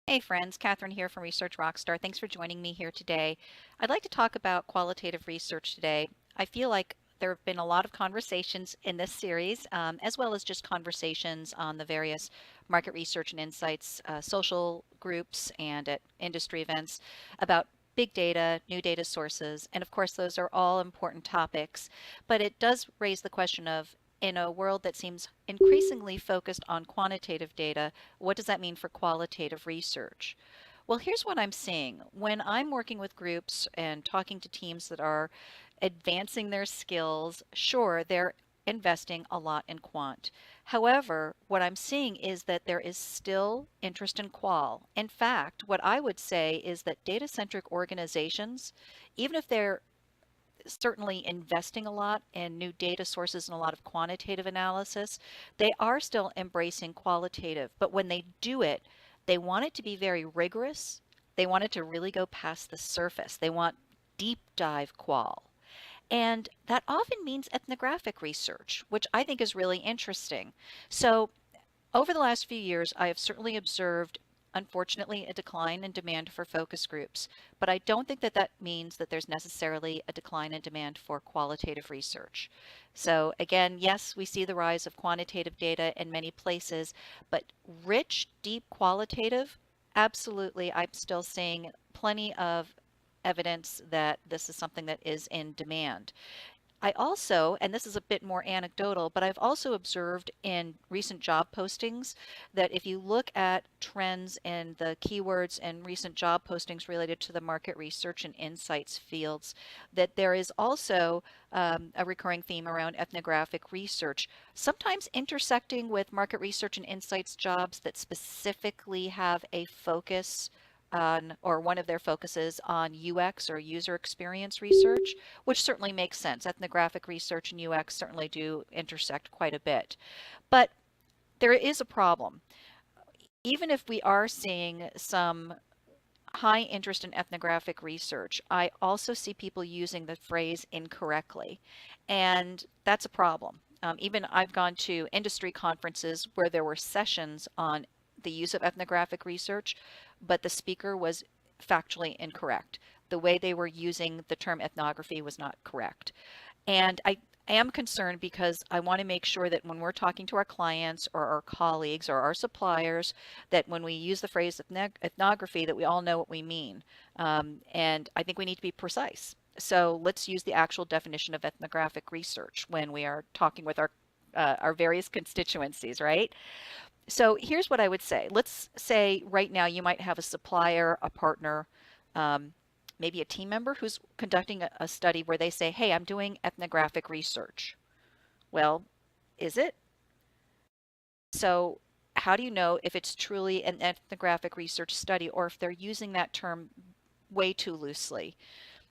Hey friends, Catherine here from Research Rockstar. Thanks for joining me here today. I'd like to talk about qualitative research today. I feel like there have been a lot of conversations in this series, as well as just conversations on the various market research and insights, social groups, and at industry events about big data, new data sources, and of course those are all important topics, but it does raise the question of in a world that seems increasingly focused on quantitative data, what does that mean for qualitative research? Well, here's what I'm seeing. When I'm working with groups and talking to teams that are advancing their skills, sure, they're investing a lot in quant. However, what I'm seeing is that there is still interest in qual. In fact, what I would say is that data-centric organizations, even if they're certainly investing a lot in new data sources and a lot of quantitative analysis, they are still embracing qualitative. But when they do it, they want it to be very rigorous. They want it to really go past the surface. They want deep dive qual. And that often means ethnographic research, which I think is really interesting. So over the last few years, I have certainly observed, unfortunately, a decline in demand for focus groups, but I don't think that that means that there's necessarily a decline in demand for qualitative research. So again, yes, we see the rise of quantitative data in many places, but rich, deep qualitative, absolutely, I'm still seeing plenty of evidence that this is something that is in demand. I also, and this is a bit more anecdotal, but I've also observed in recent job postings that if you look at trends in the keywords and recent job postings related to the market research and insights fields, that there is also a recurring theme around ethnographic research, sometimes intersecting with market research and insights jobs that specifically have a focus on, or one of their focuses on UX or user experience research, which certainly makes sense. Ethnographic research and UX certainly do intersect quite a bit. But there is a problem. Even if we are seeing some high interest in ethnographic research, I also see people using the phrase incorrectly. And that's a problem. Even I've gone to industry conferences where there were sessions on the use of ethnographic research, but the speaker was factually incorrect. The way they were using the term ethnography was not correct. And I am concerned because I want to make sure that when we're talking to our clients or our colleagues or our suppliers, that when we use the phrase ethnography, that we all know what we mean. And I think we need to be precise. So let's use the actual definition of ethnographic research when we are talking with our various constituencies, right? So here's what I would say. Let's say right now you might have a supplier, a partner, um, maybe a team member who's conducting a study where they say, hey, I'm doing ethnographic research. Well, is it? So how do you know if it's truly an ethnographic research study or if they're using that term way too loosely?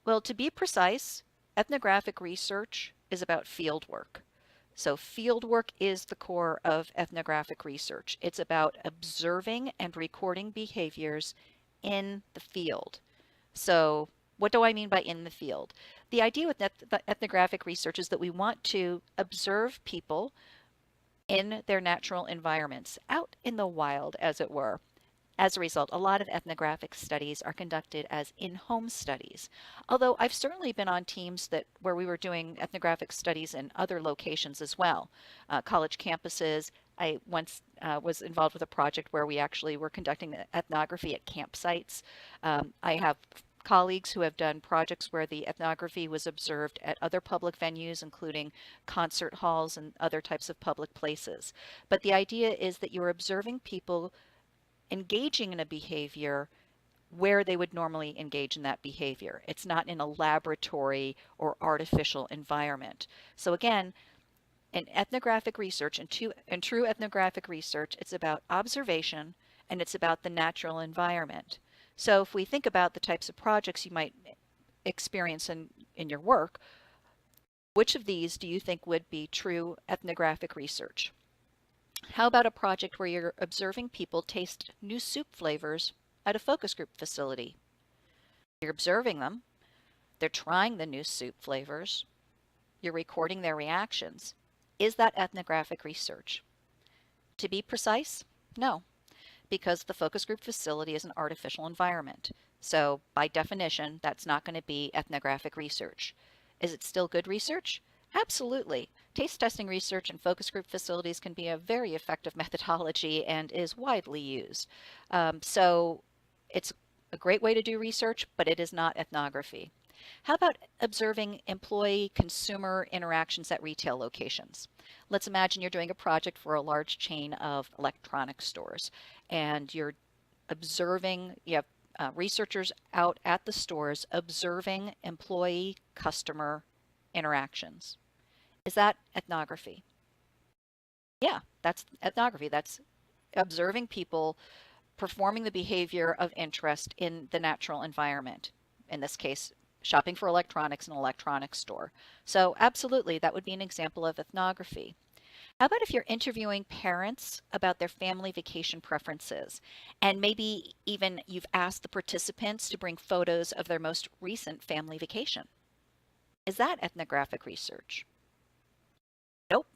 Well, to be precise, ethnographic research is about field work. So field work is the core of ethnographic research. It's about observing and recording behaviors in the field. So what do I mean by in the field? The idea with ethnographic research is that we want to observe people in their natural environments, out in the wild, as it were. As a result, a lot of ethnographic studies are conducted as in-home studies. Although I've certainly been on teams where we were doing ethnographic studies in other locations as well, college campuses. I once was involved with a project where we actually were conducting ethnography at campsites. I have colleagues who have done projects where the ethnography was observed at other public venues, including concert halls and other types of public places. But the idea is that you're observing people engaging in a behavior where they would normally engage in that behavior. It's not in a laboratory or artificial environment. So again, in ethnographic research and true ethnographic research, it's about observation and it's about the natural environment. So if we think about the types of projects you might experience in your work, which of these do you think would be true ethnographic research? How about a project where you're observing people taste new soup flavors at a focus group facility? You're observing them, they're trying the new soup flavors, you're recording their reactions. Is that ethnographic research? To be precise, no. because the focus group facility is an artificial environment. So by definition, that's not going to be ethnographic research. Is it still good research? Absolutely. Taste testing research in focus group facilities can be a very effective methodology and is widely used. So it's a great way to do research, but it is not ethnography. How about observing employee-consumer interactions at retail locations? Let's imagine you're doing a project for a large chain of electronic stores, and you're observing, you have researchers out at the stores observing employee-customer interactions. Is that ethnography? Yeah, that's ethnography. That's observing people performing the behavior of interest in the natural environment. In this case, shopping for electronics in an electronics store. So absolutely, that would be an example of ethnography. How about if you're interviewing parents about their family vacation preferences, and maybe even you've asked the participants to bring photos of their most recent family vacation? Is that ethnographic research? Nope.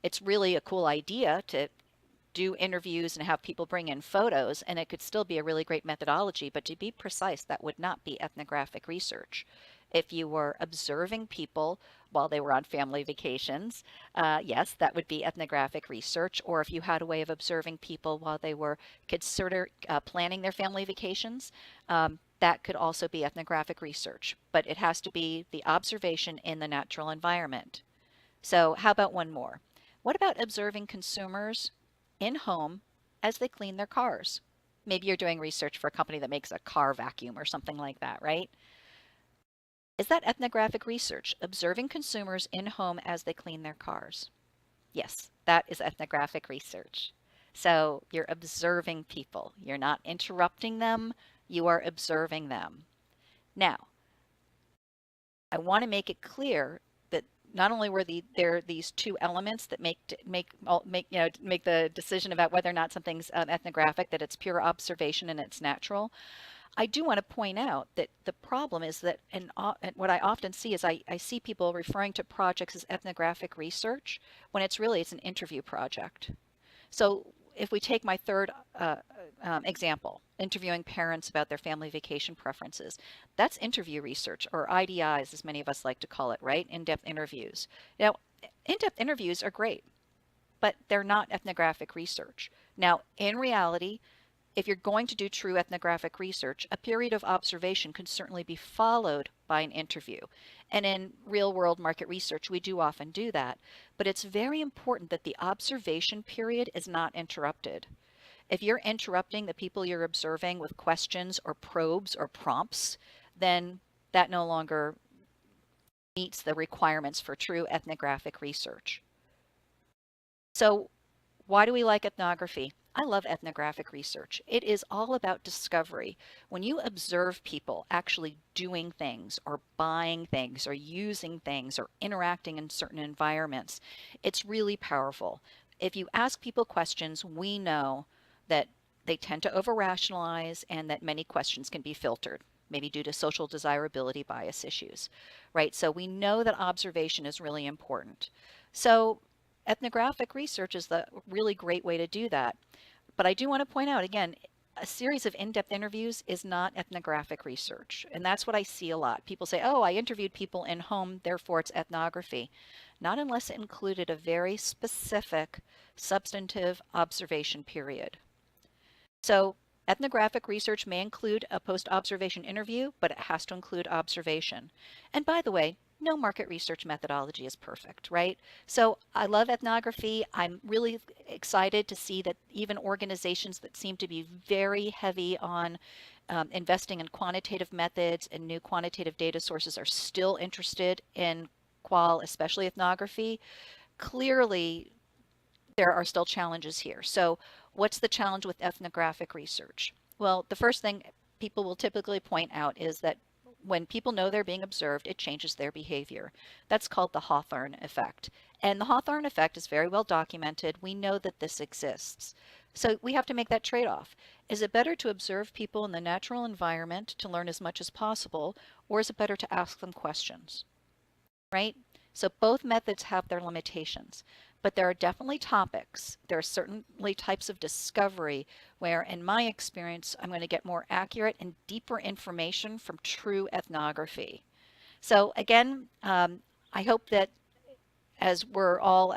It's really a cool idea to do interviews and have people bring in photos, and it could still be a really great methodology, but to be precise, that would not be ethnographic research. If you were observing people while they were on family vacations, yes, that would be ethnographic research. Or if you had a way of observing people while they were planning their family vacations, that could also be ethnographic research. But it has to be the observation in the natural environment. So how about one more? What about observing consumers in home as they clean their cars? Maybe you're doing research for a company that makes a car vacuum or something like that, right? Is that ethnographic research, observing consumers in home as they clean their cars? Yes, that is ethnographic research. So you're observing people. You're not interrupting them, you are observing them. Now, I want to make it clear that not only were there these two elements that make the decision about whether or not something's ethnographic, that it's pure observation and it's natural. I do want to point out that the problem is that, and what I often see is I see people referring to projects as ethnographic research when it's an interview project. So if we take my third example, interviewing parents about their family vacation preferences, that's interview research, or IDIs as many of us like to call it, right? In-depth interviews. Now, in-depth interviews are great, but they're not ethnographic research. Now, in reality, if you're going to do true ethnographic research, a period of observation can certainly be followed by an interview. And in real-world market research, we do often do that. But it's very important that the observation period is not interrupted. If you're interrupting the people you're observing with questions or probes or prompts, then that no longer meets the requirements for true ethnographic research. So why do we like ethnography? I love ethnographic research. It is all about discovery. When you observe people actually doing things or buying things or using things or interacting in certain environments, it's really powerful. If you ask people questions, we know that they tend to over-rationalize and that many questions can be filtered, maybe due to social desirability bias issues, right? So we know that observation is really important. So ethnographic research is the really great way to do that. But I do want to point out, again, a series of in-depth interviews is not ethnographic research. And that's what I see a lot. People say, oh, I interviewed people in home, therefore it's ethnography. Not unless it included a very specific substantive observation period. So ethnographic research may include a post-observation interview, but it has to include observation. And by the way, no market research methodology is perfect, right? So I love ethnography. I'm really excited to see that even organizations that seem to be very heavy on investing in quantitative methods and new quantitative data sources are still interested in Qual, especially ethnography. Clearly, there are still challenges here. So what's the challenge with ethnographic research? Well, the first thing people will typically point out is that when people know they're being observed, it changes their behavior. That's called the Hawthorne Effect. And the Hawthorne Effect is very well documented. We know that this exists. So we have to make that trade-off. Is it better to observe people in the natural environment to learn as much as possible, or is it better to ask them questions? Right? So both methods have their limitations, but there are definitely topics. There are certainly types of discovery where, in my experience, I'm going to get more accurate and deeper information from true ethnography. So again, I hope that as we're all,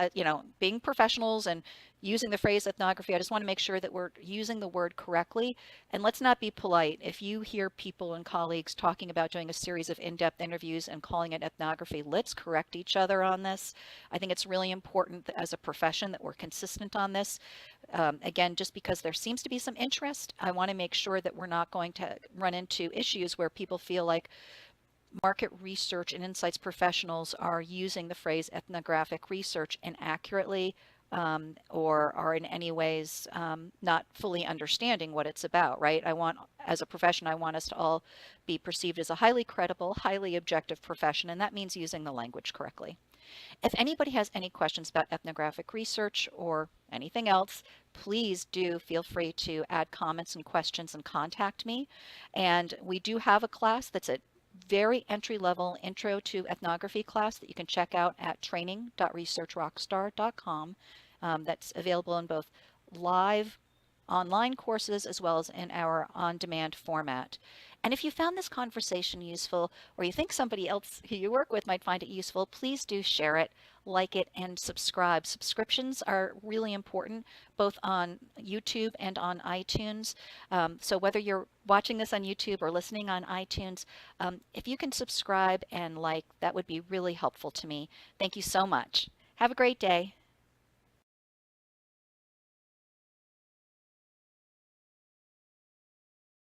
being professionals and using the phrase ethnography, I just want to make sure that we're using the word correctly. And let's not be polite. If you hear people and colleagues talking about doing a series of in-depth interviews and calling it ethnography, let's correct each other on this. I think it's really important that as a profession that we're consistent on this. Again, just because there seems to be some interest, I want to make sure that we're not going to run into issues where people feel like market research and insights professionals are using the phrase ethnographic research inaccurately, or are in any ways not fully understanding what it's about, right? As a profession, I want us to all be perceived as a highly credible, highly objective profession, and that means using the language correctly. If anybody has any questions about ethnographic research or anything else, please do feel free to add comments and questions and contact me. And we do have a class that's a very entry-level intro to ethnography class that you can check out at training.researchrockstar.com. That's available in both live online courses as well as in our on-demand format. And if you found this conversation useful, or you think somebody else who you work with might find it useful, please do share it, like it, and subscribe. Subscriptions are really important, both on YouTube and on iTunes. So whether you're watching this on YouTube or listening on iTunes, if you can subscribe and like, that would be really helpful to me. Thank you so much. Have a great day.